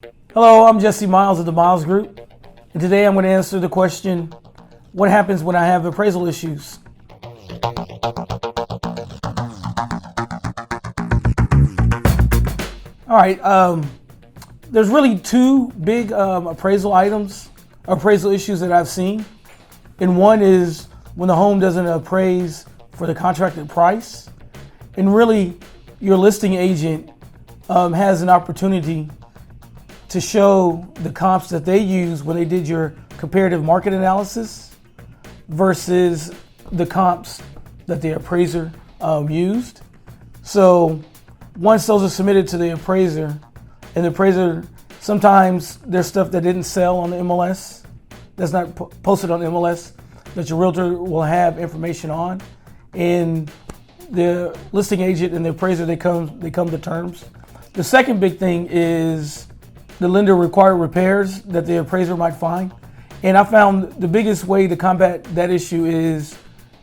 Hello, I'm Jesse Myles of the Myles Group, and today I'm going to answer the question, what happens when I have appraisal issues? All right, there's really two big appraisal issues that I've seen. And one is when the home doesn't appraise for the contracted price. And really, your listing agent has an opportunity to show the comps that they use when they did your comparative market analysis versus the comps that the appraiser used. So once those are submitted to the appraiser, and the appraiser, sometimes there's stuff that didn't sell on the MLS, that's not posted on the MLS, that your realtor will have information on, and the listing agent and the appraiser, they come to terms. The second big thing is the lender required repairs that the appraiser might find. And I found the biggest way to combat that issue is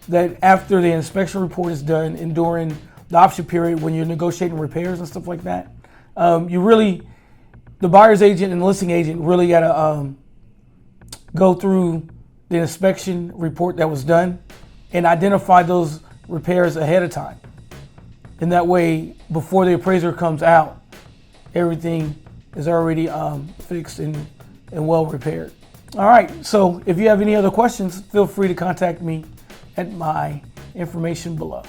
that after the inspection report is done and during the option period when you're negotiating repairs and stuff like that, the buyer's agent and the listing agent really gotta go through the inspection report that was done and identify those repairs ahead of time. And that way, before the appraiser comes out, everything is already fixed and well repaired. All right, so if you have any other questions, feel free to contact me at my information below.